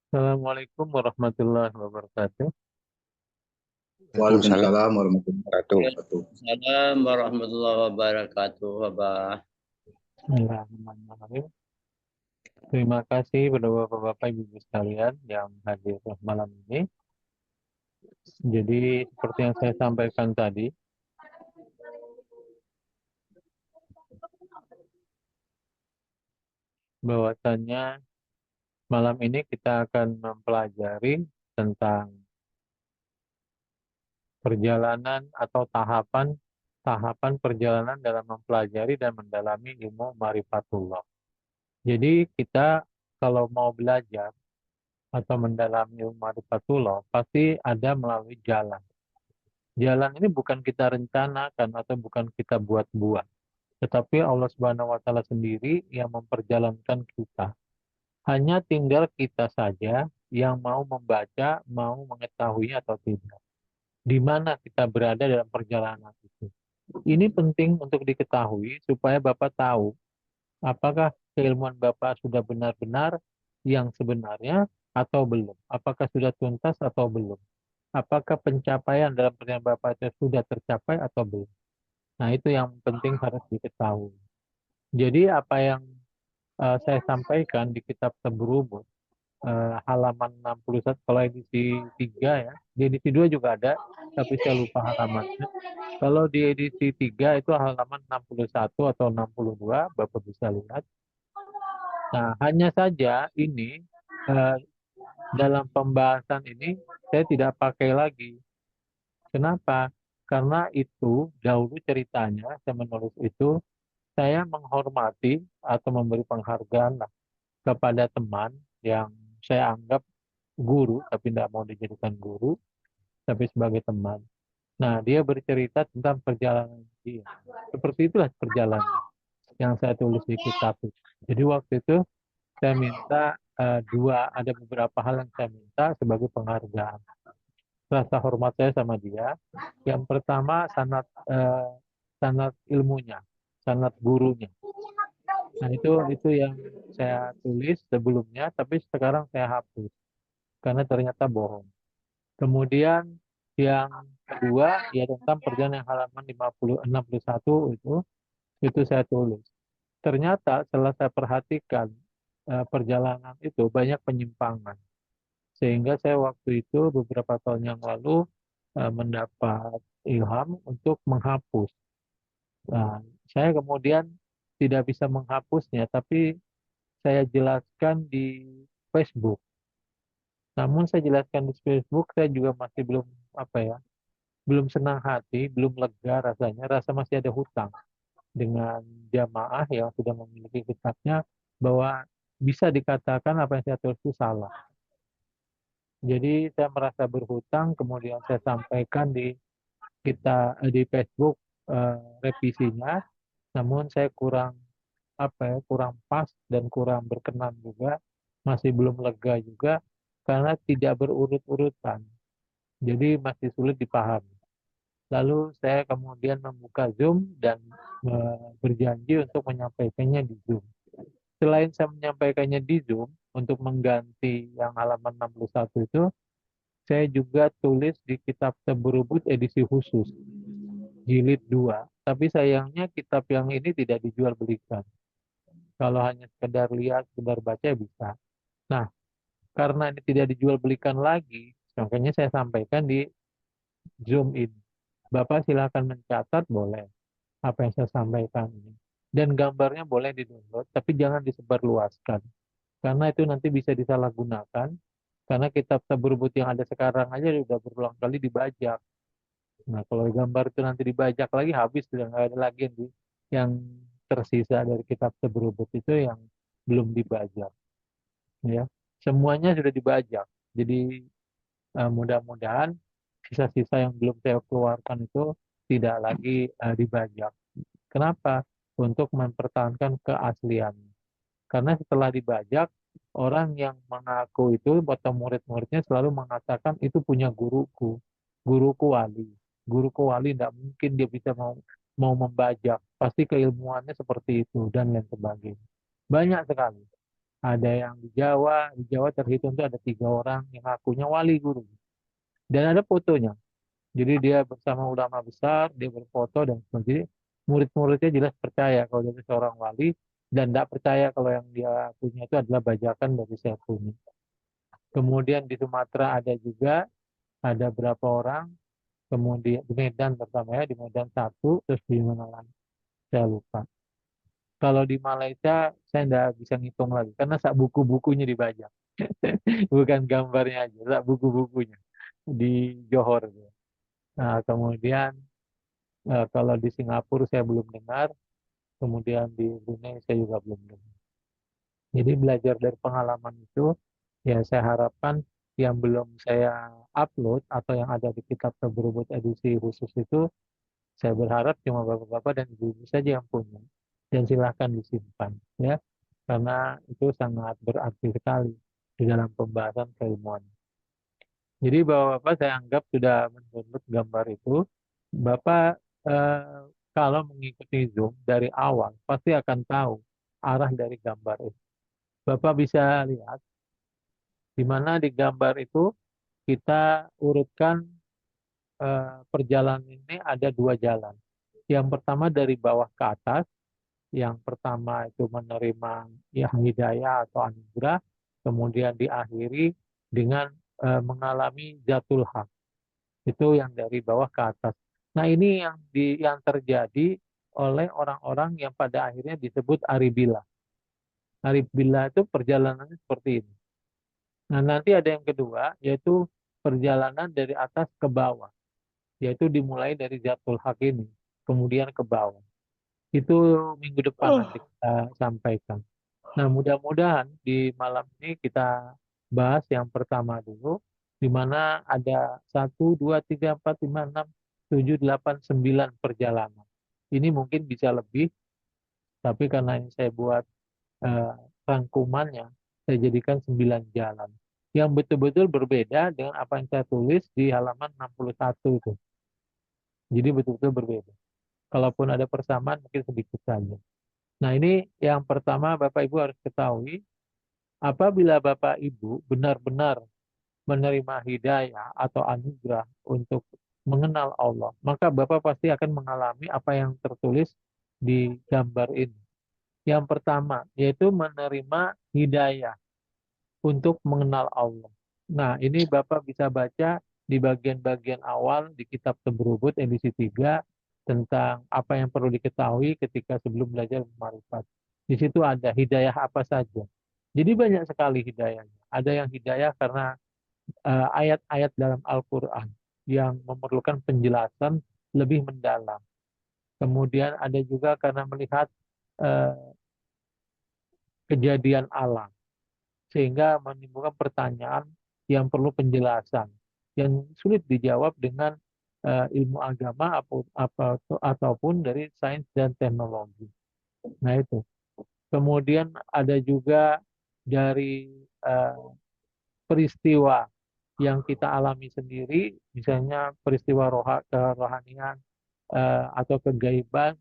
Assalamualaikum warahmatullahi wabarakatuh. Waalaikumsalam Waalaikumsalam warahmatullahi warahmatullahi wabarakatuh. wabarakatuh. Waalaikumsalam warahmatullahi wabarakatuh, Bapak. Bismillahirrahmanirrahim. Terima kasih kepada Bapak-Bapak Ibu sekalian yang hadir malam ini. Jadi seperti yang saya sampaikan tadi, bahwasannya malam ini kita akan mempelajari tentang perjalanan atau tahapan perjalanan dalam mempelajari dan mendalami ilmu Ma'rifatullah. Jadi kita kalau mau belajar atau mendalami ilmu Ma'rifatullah pasti ada melalui jalan. Jalan ini bukan kita rencanakan atau bukan kita buat-buat, tetapi Allah Subhanahu wa taala sendiri yang memperjalankan kita. Hanya tinggal kita saja yang mau membaca, mau mengetahui atau tidak. Di mana kita berada dalam perjalanan itu. Ini penting untuk diketahui supaya Bapak tahu apakah keilmuan Bapak sudah benar-benar yang sebenarnya atau belum. Apakah sudah tuntas atau belum. Apakah pencapaian dalam perjalanan Bapak itu sudah tercapai atau belum. Nah, itu yang penting harus diketahui. Jadi apa yang saya sampaikan di kitab Tabrubut halaman 61 kalau edisi 3 ya. Di edisi 2 juga ada, tapi saya lupa halamannya. Kalau di edisi 3 itu halaman 61 atau 62, Bapak bisa lihat. Nah, hanya saja ini dalam pembahasan ini saya tidak pakai lagi. Kenapa? Karena itu dahulu ceritanya saya menulis itu saya menghormati atau memberi penghargaan lah kepada teman yang saya anggap guru, tapi tidak mau dijadikan guru, tapi sebagai teman. Nah, dia bercerita tentang perjalanan dia. Seperti itulah perjalanan yang saya tulis di kitab itu. Jadi waktu itu saya minta ada beberapa hal yang saya minta sebagai penghargaan. Rasa hormat saya sama dia. Yang pertama sanad ilmunya, sanad gurunya. Nah, itu yang saya tulis sebelumnya, tapi sekarang saya hapus karena ternyata bohong. Kemudian yang kedua ya tentang perjalanan yang halaman 61 itu saya tulis. Ternyata setelah saya perhatikan perjalanan itu banyak penyimpangan. Sehingga saya waktu itu beberapa tahun yang lalu mendapat ilham untuk menghapus. Nah, saya kemudian tidak bisa menghapusnya, tapi saya jelaskan di Facebook. Namun saya jelaskan di Facebook, saya juga masih belum apa ya, belum senang hati, belum lega rasanya, rasa masih ada hutang dengan jamaah yang sudah memiliki kitabnya bahwa bisa dikatakan apa yang saya tulis itu salah. Jadi saya merasa berhutang, kemudian saya sampaikan di Facebook revisinya, namun saya kurang kurang pas dan kurang berkenan juga, masih belum lega juga karena tidak berurut-urutan. Jadi masih sulit dipahami. Lalu saya kemudian membuka Zoom dan berjanji untuk menyampaikannya di Zoom. Selain saya menyampaikannya di Zoom, untuk mengganti yang halaman 61 itu, saya juga tulis di kitab Tabrubut edisi khusus, jilid 2. Tapi sayangnya kitab yang ini tidak dijual belikan. Kalau hanya sekedar lihat, sekedar baca bisa. Nah, karena ini tidak dijual belikan lagi, makanya saya sampaikan di Zoom ini. Bapak silakan mencatat, boleh apa yang saya sampaikan ini. Dan gambarnya boleh di-download, tapi jangan disebarluaskan. Karena itu nanti bisa disalahgunakan, karena kitab Tabrubut yang ada sekarang aja sudah berulang kali dibajak. Nah, kalau gambar itu nanti dibajak lagi, habis sudah nggak ada lagi yang tersisa dari kitab Tabrubut itu yang belum dibajak. Ya, semuanya sudah dibajak. Jadi mudah-mudahan sisa-sisa yang belum saya keluarkan itu tidak lagi dibajak. Kenapa? Untuk mempertahankan keaslian. Karena setelah dibajak, orang yang mengaku itu atau murid-muridnya selalu mengatakan itu punya guruku, guruku wali. Guruku wali tidak mungkin dia bisa mau membajak. Pasti keilmuannya seperti itu dan lain sebagainya. Banyak sekali. Ada yang di Jawa terhitung itu ada 3 orang yang ngakunya wali guru. Dan ada fotonya. Jadi dia bersama ulama besar, dia berfoto dan sebagainya. Murid-muridnya jelas percaya kalau dia itu seorang wali dan tidak percaya kalau yang dia punya itu adalah bajakan dari sepunya. Kemudian di Sumatera ada juga, ada berapa orang, kemudian di Medan pertama ya, di Medan satu, terus di mana lagi? Saya lupa. Kalau di Malaysia saya tidak bisa ngitung lagi karena sak buku-bukunya dibajak, bukan gambarnya aja, sak buku-bukunya di Johor. Nah, kemudian kalau di Singapura saya belum dengar, kemudian di Brunei saya juga belum dengar. Jadi belajar dari pengalaman itu, ya saya harapkan yang belum saya upload atau yang ada di kitab Tabrubut edisi khusus itu, saya berharap cuma bapak-bapak dan ibu-ibu saja yang punya. Dan silahkan disimpan, ya, karena itu sangat berarti sekali di dalam pembahasan keilmuan. Jadi bapak-bapak saya anggap sudah mendownload gambar itu. Bapak kalau mengikuti Zoom dari awal pasti akan tahu arah dari gambar itu. Bapak bisa lihat di mana di gambar itu kita urutkan perjalanan ini ada 2 jalan. Yang pertama dari bawah ke atas, yang pertama itu menerima ya hidayah atau anugerah, kemudian diakhiri dengan mengalami jatul haq. Itu yang dari bawah ke atas. Nah, ini yang terjadi oleh orang-orang yang pada akhirnya disebut aribila. Aribila itu perjalanannya seperti ini. Nah, nanti ada yang kedua, yaitu perjalanan dari atas ke bawah, yaitu dimulai dari Zatul Haq ini, kemudian ke bawah. Itu minggu depan nanti kita sampaikan. Nah, mudah-mudahan di malam ini kita bahas yang pertama dulu, di mana ada 1, 2, 3, 4, 5, 6, 7, 8, 9 perjalanan. Ini mungkin bisa lebih, tapi karena ini saya buat eh, rangkumannya, saya jadikan 9 jalan. Yang betul-betul berbeda dengan apa yang saya tulis di halaman 61 itu. Jadi betul-betul berbeda. Kalaupun ada persamaan mungkin sedikit saja. Nah, ini yang pertama Bapak Ibu harus ketahui, apabila Bapak Ibu benar-benar menerima hidayah atau anugerah untuk mengenal Allah, maka Bapak pasti akan mengalami apa yang tertulis di gambar ini. Yang pertama, yaitu menerima hidayah untuk mengenal Allah. Nah, ini Bapak bisa baca di bagian-bagian awal di kitab Tebrubut edisi 3 tentang apa yang perlu diketahui ketika sebelum belajar marifat. Di situ ada hidayah apa saja. Jadi banyak sekali hidayahnya. Ada yang hidayah karena ayat-ayat dalam Al-Quran yang memerlukan penjelasan lebih mendalam. Kemudian ada juga karena melihat eh, kejadian alam, sehingga menimbulkan pertanyaan yang perlu penjelasan, yang sulit dijawab dengan ilmu agama ataupun dari sains dan teknologi. Nah itu. Kemudian ada juga dari eh, peristiwa yang kita alami sendiri, misalnya peristiwa kerohanian atau kegaiban,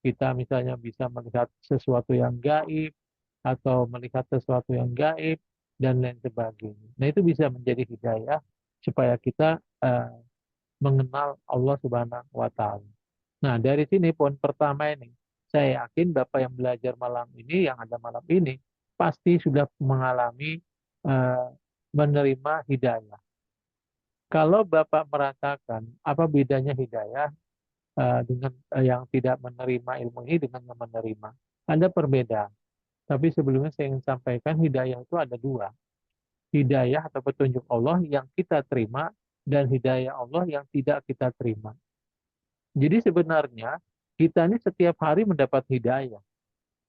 kita misalnya bisa melihat sesuatu yang gaib atau melihat sesuatu yang gaib dan lain sebagainya. Nah, itu bisa menjadi hidayah supaya kita mengenal Allah Subhanahu wa taala. Nah, dari sini poin pertama ini, saya yakin Bapak yang belajar malam ini, yang ada malam ini, pasti sudah mengalami eh, menerima hidayah. Kalau Bapak merasakan apa bedanya hidayah dengan yang tidak menerima ilmu ini dengan yang menerima, ada perbedaan. Tapi sebelumnya saya ingin sampaikan hidayah itu ada dua. Hidayah atau petunjuk Allah yang kita terima dan hidayah Allah yang tidak kita terima. Jadi sebenarnya kita ini setiap hari mendapat hidayah,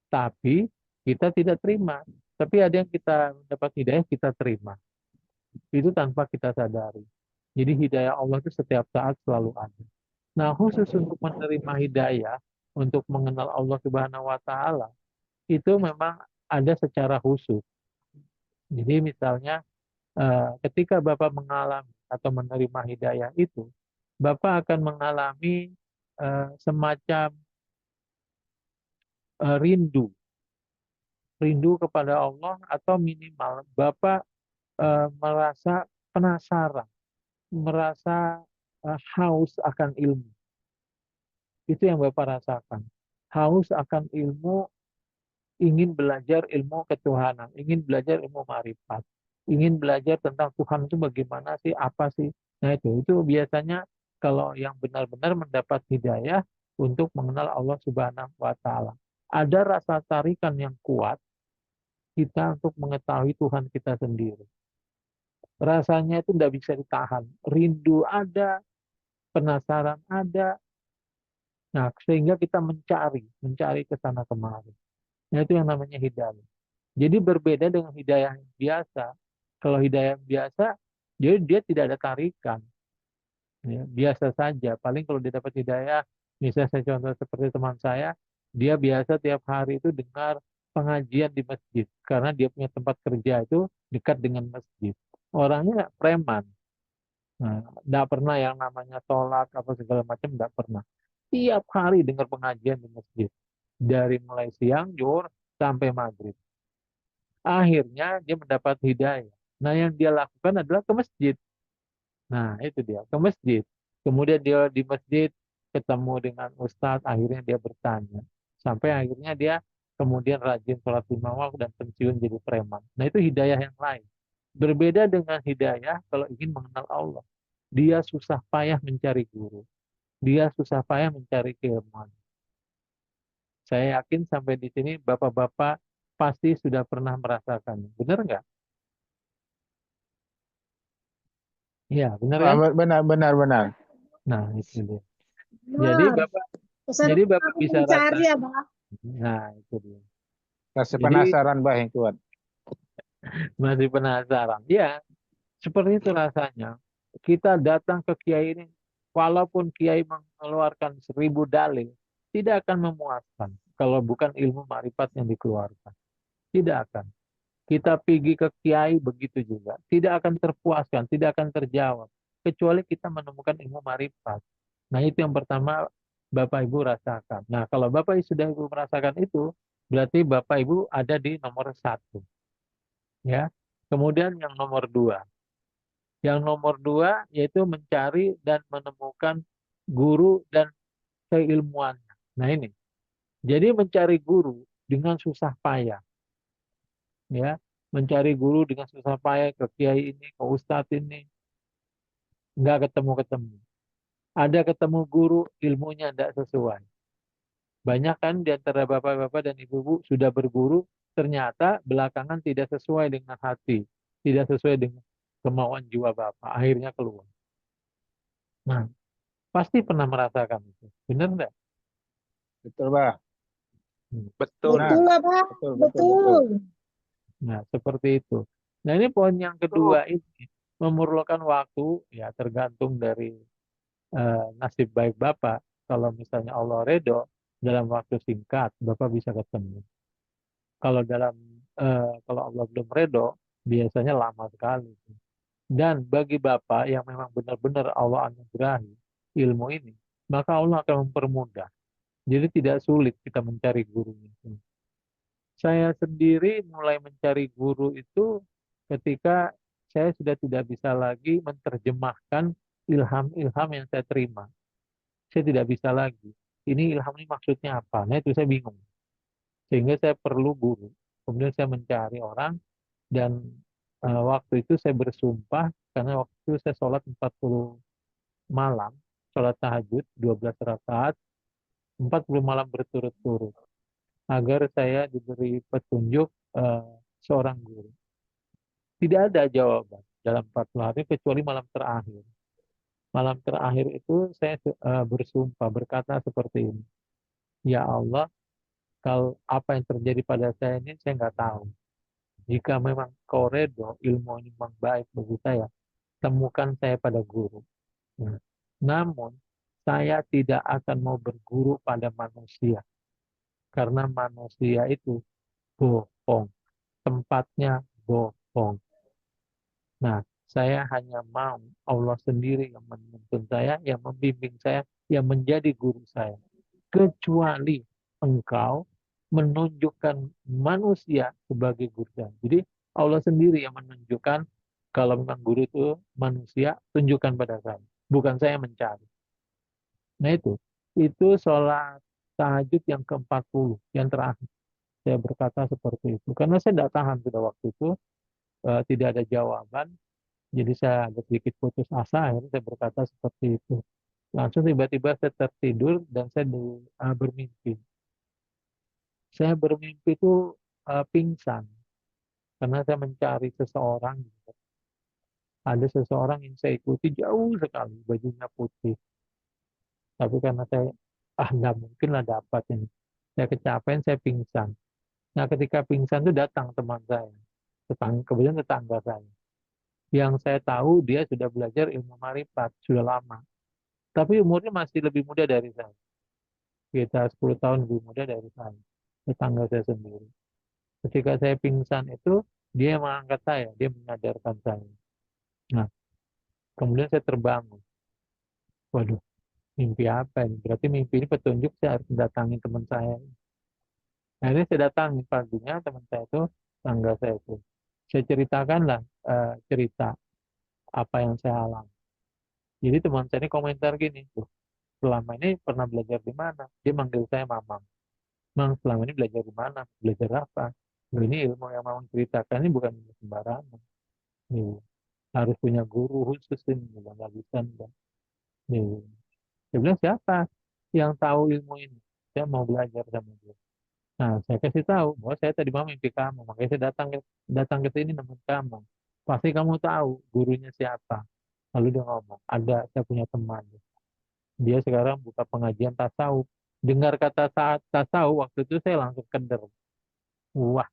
tapi kita tidak terima. Tapi ada yang kita mendapat hidayah kita terima. Itu tanpa kita sadari. Jadi hidayah Allah itu setiap saat selalu ada. Nah, khusus untuk menerima hidayah, untuk mengenal Allah Subhanahu wa taala, itu memang ada secara khusus. Jadi misalnya ketika Bapak mengalami atau menerima hidayah itu, Bapak akan mengalami semacam rindu rindu kepada Allah atau minimal Bapak merasa penasaran, merasa haus akan ilmu. Itu yang Bapak rasakan. Haus akan ilmu, ingin belajar ilmu ketuhanan, ingin belajar ilmu marifat, ingin belajar tentang Tuhan itu bagaimana sih, apa sih. Nah itu biasanya kalau yang benar-benar mendapat hidayah untuk mengenal Allah Subhanahu wa Ta'ala. Ada rasa tarikan yang kuat kita untuk mengetahui Tuhan kita sendiri. Rasanya itu tidak bisa ditahan. Rindu ada, penasaran ada. Nah, sehingga kita mencari ke sana kemari. Nah, itu yang namanya hidayah. Jadi berbeda dengan hidayah yang biasa. Kalau hidayah yang biasa, jadi dia tidak ada tarikan. Ya, biasa saja. Paling kalau dia dapat hidayah, misalnya saya contoh seperti teman saya, dia biasa tiap hari itu dengar pengajian di masjid. Karena dia punya tempat kerja itu dekat dengan masjid. Orangnya preman. Nah, tidak pernah yang namanya sholat apa segala macam, tidak pernah. Tiap hari dengar pengajian di masjid. Dari mulai siang, zuhur, sampai maghrib. Akhirnya dia mendapat hidayah. Nah, yang dia lakukan adalah ke masjid. Nah, itu dia, ke masjid. Kemudian dia di masjid ketemu dengan ustadz, akhirnya dia bertanya. Sampai akhirnya dia kemudian rajin sholat lima waktu dan pensiun jadi preman. Nah, itu hidayah yang lain. Berbeda dengan hidayah kalau ingin mengenal Allah. Dia susah payah mencari guru. Dia susah payah mencari keilmuan. Saya yakin sampai di sini bapak-bapak pasti sudah pernah merasakannya. Benar nggak? Iya, benar kan? Benar, benar, benar. Nah, itu dia. Jadi Benar. bapak, Pesan jadi bapak aku bisa mencari rasakan. ya, Bang. Nah, itu dia. Rasa Jadi penasaran bah yang kuat. masih penasaran. Ya, seperti itu rasanya. Kita datang ke kiai ini, walaupun kiai mengeluarkan 1000 dalil, tidak akan memuaskan kalau bukan ilmu marifat yang dikeluarkan. Tidak akan. Kita pergi ke kiai begitu juga. Tidak akan terpuaskan, tidak akan terjawab. Kecuali kita menemukan ilmu marifat. Nah itu yang pertama Bapak Ibu rasakan. Nah kalau Bapak sudah Ibu merasakan itu, berarti Bapak Ibu ada di nomor satu. Ya. Kemudian yang nomor dua. Yang nomor dua yaitu mencari dan menemukan guru dan keilmuannya. Nah ini. Jadi mencari guru dengan susah payah. Ya, mencari guru dengan susah payah ke kiai ini, ke ustadz ini, nggak ketemu-ketemu. Ada ketemu guru, ilmunya tidak sesuai. Banyak kan di antara bapak-bapak dan ibu-ibu sudah berguru, ternyata belakangan tidak sesuai dengan hati, tidak sesuai dengan kemauan jiwa bapak, akhirnya keluar. Nah, pasti pernah merasakan itu, benar nggak? Betul bah. Betul. Benar. Betul lah, Pak. Betul, betul, betul. Betul. Nah, seperti itu. Nah, ini poin yang kedua ini memerlukan waktu, ya tergantung dari nasib baik Bapak. Kalau misalnya Allah redho, dalam waktu singkat Bapak bisa ketemu. Kalau kalau Allah belum redho, biasanya lama sekali. Dan bagi Bapak yang memang benar-benar Allah anugerahi ilmu ini, maka Allah akan mempermudah. Jadi tidak sulit kita mencari gurunya. Saya sendiri mulai mencari guru itu ketika saya sudah tidak bisa lagi menerjemahkan ilham-ilham yang saya terima. Saya tidak bisa lagi. Ini ilham ini maksudnya apa? Nah itu saya bingung. Sehingga saya perlu guru. Kemudian saya mencari orang dan waktu itu saya bersumpah karena waktu itu saya sholat 40 malam, sholat tahajud 12 rakaat, 40 malam berturut-turut agar saya diberi petunjuk seorang guru. Tidak ada jawaban dalam 40 hari kecuali malam terakhir. Malam terakhir itu saya bersumpah berkata seperti ini. Ya Allah, kalau apa yang terjadi pada saya ini saya nggak tahu. Jika memang kau redho, ilmu ini memang baik bagi saya, temukan saya pada guru. Nah, namun saya tidak akan mau berguru pada manusia karena manusia itu bohong, tempatnya bohong. Nah, saya hanya mau Allah sendiri yang menuntun saya, yang membimbing saya, yang menjadi guru saya. Kecuali engkau menunjukkan manusia sebagai guru saya. Jadi Allah sendiri yang menunjukkan kalau memang guru itu manusia, tunjukkan pada saya. Bukan saya mencari. Nah itu sholat tahajud yang ke-40, yang terakhir. Saya berkata seperti itu. Karena saya tidak tahan pada waktu itu, tidak ada jawaban. Jadi saya agak sedikit putus asa, akhirnya saya berkata seperti itu. Langsung tiba-tiba saya tertidur dan saya bermimpi. Saya bermimpi itu pingsan karena saya mencari seseorang. Ada seseorang yang saya ikuti jauh sekali, bajunya putih. Tapi karena saya nggak mungkin lah dapat ini. Saya kecapean, saya pingsan. Nah ketika pingsan itu datang teman saya, kebetulan tetangga saya. Yang saya tahu dia sudah belajar ilmu marifat sudah lama. Tapi umurnya masih lebih muda dari saya. Sekitar 10 tahun lebih muda dari saya. Tetangga saya sendiri. Ketika saya pingsan itu, dia mengangkat saya, dia menyadarkan saya. Nah, kemudian saya terbangun. Waduh, mimpi apa ini? Berarti mimpi ini petunjuk saya harus mendatangi teman saya. Akhirnya saya datangi paginya teman saya itu, tangga saya itu. Saya ceritakanlah cerita apa yang saya alami. Jadi teman saya ini komentar gini, tuh, selama ini pernah belajar di mana? Dia manggil saya Mamang. Mang, selama ini belajar di mana? Belajar apa? Loh, ini ilmu yang Mamang ceritakan ini bukan sembarangan. Nih, harus punya guru khusus ini, nggak bisa. Enggak. Nih, dia bilang siapa yang tahu ilmu ini? Saya mau belajar sama dia. Nah, saya kasih tahu bahwa saya tadi mau mimpi kamu, makanya saya datang ke sini nemuin kamu. Pasti kamu tahu gurunya siapa. Lalu dia ngomong, ada, saya punya teman. Dia sekarang buka pengajian tasawuf. Dengar kata saat tasawuf, waktu itu saya langsung keder. Wah,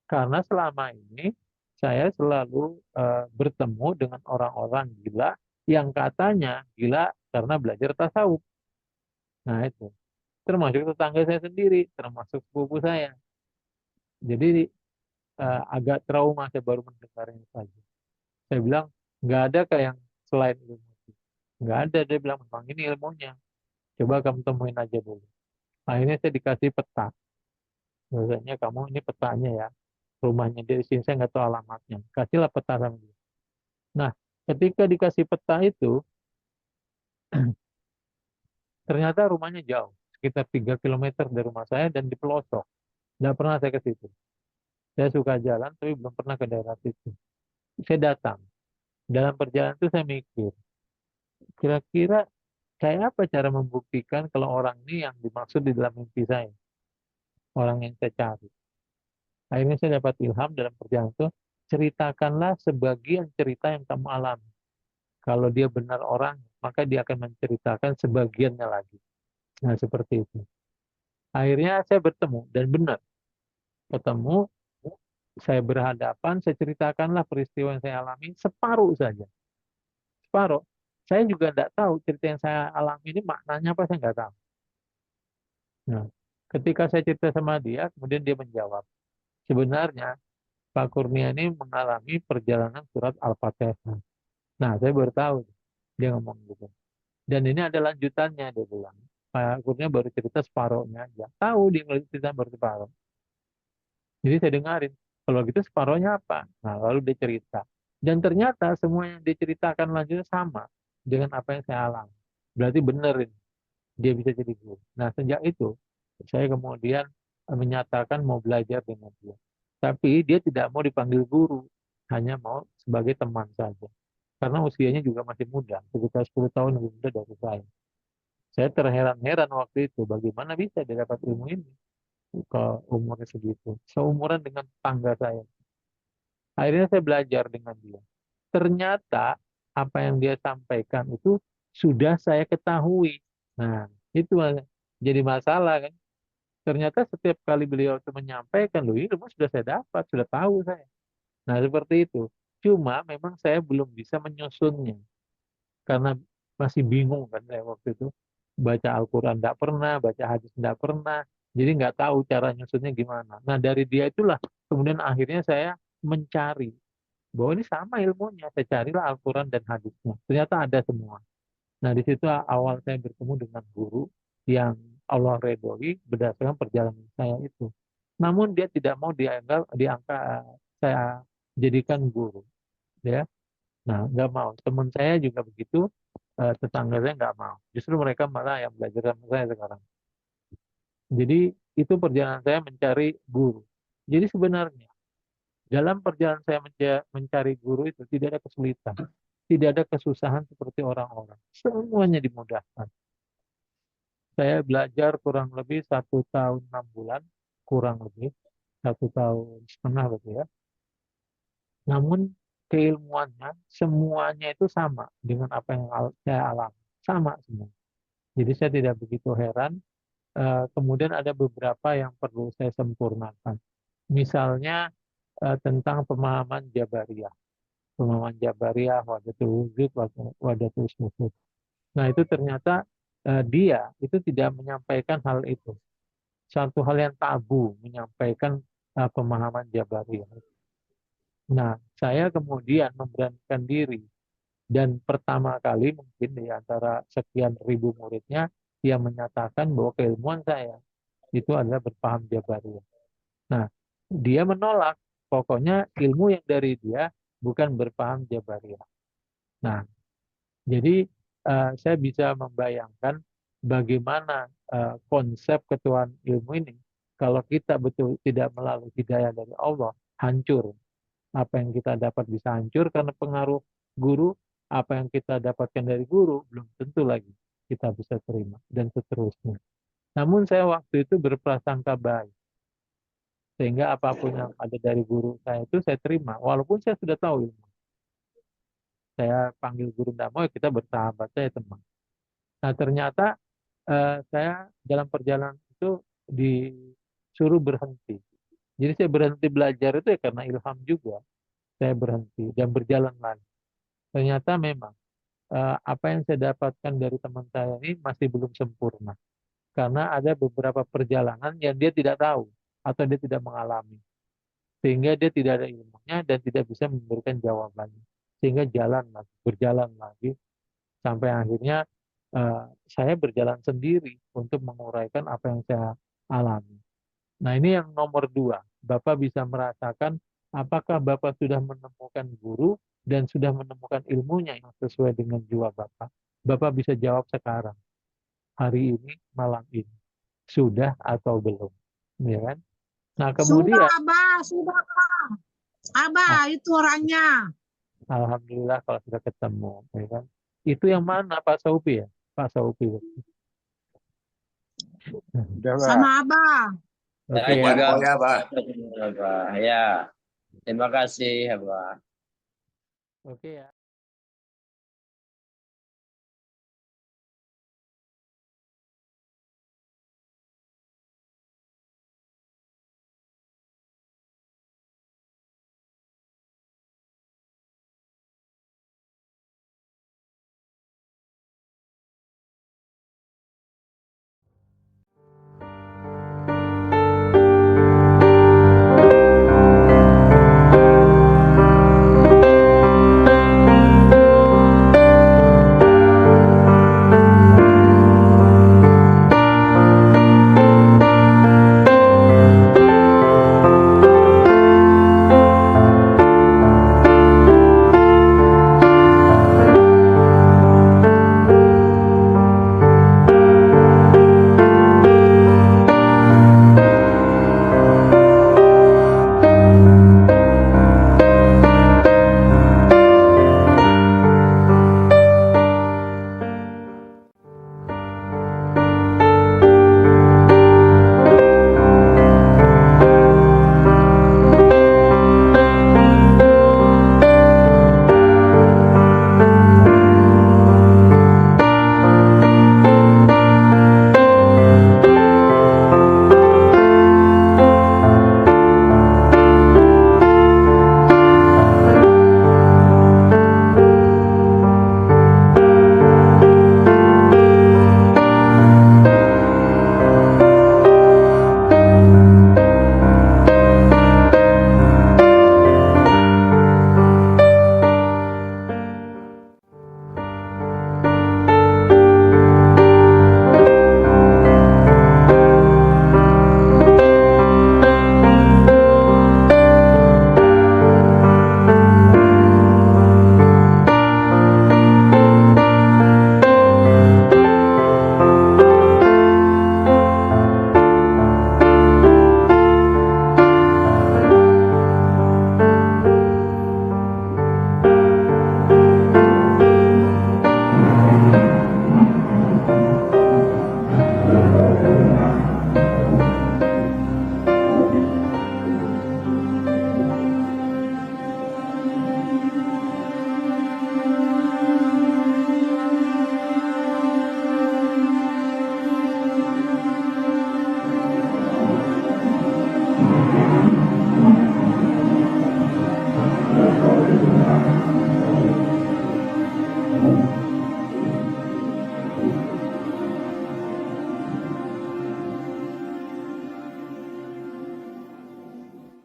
karena selama ini saya selalu bertemu dengan orang-orang gila yang katanya gila karena belajar tasawuf. Nah itu, termasuk tetangga saya sendiri, termasuk sepupu saya. Jadi agak trauma saya baru mendengarnya saja. Saya bilang, nggak ada kayak yang selain ilmu itu. Nggak ada, dia bilang, memang ini ilmunya. Coba kamu temuin aja dulu. Akhirnya saya dikasih peta. Biasanya kamu ini petanya ya. Rumahnya dia di sini, saya nggak tahu alamatnya. Kasihlah peta sama dia. Nah, ketika dikasih peta itu, ternyata rumahnya jauh. Sekitar 3 kilometer dari rumah saya dan di pelosok. Nggak pernah saya ke situ. Saya suka jalan, tapi belum pernah ke daerah situ. Saya datang. Dalam perjalanan itu saya mikir, kira-kira kayak apa cara membuktikan kalau orang ini yang dimaksud di dalam mimpi saya, orang yang saya cari. Akhirnya saya dapat ilham dalam perjalanan itu, ceritakanlah sebagian cerita yang kamu alami. Kalau dia benar orang, maka dia akan menceritakan sebagiannya lagi. Nah, seperti itu. Akhirnya saya bertemu, dan benar. Ketemu, saya berhadapan, saya ceritakanlah peristiwa yang saya alami, separuh saja. Separuh. Saya juga tidak tahu cerita yang saya alami ini maknanya apa, saya nggak tahu. Nah, ketika saya cerita sama dia, kemudian dia menjawab, sebenarnya Pak Kurnia ini mengalami perjalanan surat Al-Fatihah. Nah, saya baru tahu dia ngomong gitu. Dan ini ada lanjutannya, dia bilang. Pak Kurnia baru cerita separohnya aja. Tahu dia cerita baru separoh. Jadi saya dengarin. Kalau gitu separohnya apa? Nah, lalu dia cerita. Dan ternyata semua yang dia ceritakan lanjutnya sama dengan apa yang saya alami. Berarti benar ini. Dia bisa jadi guru. Nah, sejak itu saya kemudian menyatakan mau belajar dengan dia. Tapi dia tidak mau dipanggil guru, hanya mau sebagai teman saja. Karena usianya juga masih muda, sekitar 10 tahun lebih muda dari saya. Saya terheran-heran waktu itu, bagaimana bisa dia dapat ilmu ini ke umurnya segitu. Seumuran dengan tangga saya. Akhirnya saya belajar dengan dia. Ternyata apa yang dia sampaikan itu sudah saya ketahui. Nah, itu jadi masalah kan. Ternyata setiap kali beliau itu menyampaikan, loh ini sudah saya dapat, sudah tahu saya. Nah, seperti itu. Cuma memang saya belum bisa menyusunnya. Karena masih bingung kan saya waktu itu. Baca Al-Quran tidak pernah, baca hadis tidak pernah. Jadi nggak tahu cara nyusunnya gimana. Nah, dari dia itulah kemudian akhirnya saya mencari bahwa ini sama ilmunya. Saya carilah Al-Quran dan hadisnya. Ternyata ada semua. Nah, di situ awal saya bertemu dengan guru yang Allah redhoi berdasarkan perjalanan saya itu. namun dia tidak mau diangkat saya jadikan guru, ya. Nah, nggak mau. Teman saya juga begitu, tetangga saya nggak mau. Justru mereka malah yang belajar sama saya sekarang. Jadi itu perjalanan saya mencari guru. Jadi sebenarnya dalam perjalanan saya mencari guru itu tidak ada kesulitan, tidak ada kesusahan seperti orang-orang. Semuanya dimudahkan. Saya belajar kurang lebih 1 tahun 6 bulan, kurang lebih 1 tahun setengah gitu ya. Namun keilmuannya semuanya itu sama dengan apa yang saya alami, sama semua. Jadi saya tidak begitu heran. Kemudian ada beberapa yang perlu saya sempurnakan. Misalnya tentang pemahaman Jabariyah. Pemahaman Jabariyah, Wahdatul Wujud, Wahdatul Sufut. Nah itu ternyata dia itu tidak menyampaikan hal itu. Satu hal yang tabu menyampaikan pemahaman Jabariyah. Nah, saya kemudian memberanikan diri dan pertama kali mungkin di antara sekian ribu muridnya yang menyatakan bahwa keilmuan saya itu adalah berpaham Jabariyah. Nah, dia menolak, pokoknya ilmu yang dari dia bukan berpaham Jabariyah. Nah, jadi saya bisa membayangkan bagaimana konsep ketuhanan ilmu ini kalau kita betul tidak melalui hidayah dari Allah, hancur. Apa yang kita dapat bisa hancur karena pengaruh guru, apa yang kita dapatkan dari guru belum tentu lagi kita bisa terima, dan seterusnya. Namun saya waktu itu berprasangka baik, sehingga apapun yang ada dari guru saya itu saya terima, walaupun saya sudah tahu ilmu. Saya panggil guru tidak mau, kita bersahabat, saya teman. Nah ternyata saya dalam perjalanan itu disuruh berhenti. Jadi saya berhenti belajar itu ya karena ilham juga. Saya berhenti dan berjalan lagi. Ternyata memang apa yang saya dapatkan dari teman saya ini masih belum sempurna. Karena ada beberapa perjalanan yang dia tidak tahu atau dia tidak mengalami. Sehingga dia tidak ada ilmunya dan tidak bisa memberikan jawabannya. Sehingga berjalan lagi sampai akhirnya saya berjalan sendiri untuk menguraikan apa yang saya alami. Nah ini yang nomor 2. Bapak bisa merasakan apakah Bapak sudah menemukan guru dan sudah menemukan ilmunya yang sesuai dengan jiwa Bapak. Bapak bisa jawab sekarang, hari ini, malam ini. Sudah atau belum. Ya kan? Nah kemudian, Sudah, Abah, sudah, Abah. Abah, itu orangnya. alhamdulillah kalau sudah ketemu. Ya kan? Itu yang mana Pak Saupi ya? Pak Saupi. Udah, Pak. Sama Abah. Oke Saya ya. juga ya, Pak. Abah. Ya, terima kasih Abah. Oke ya.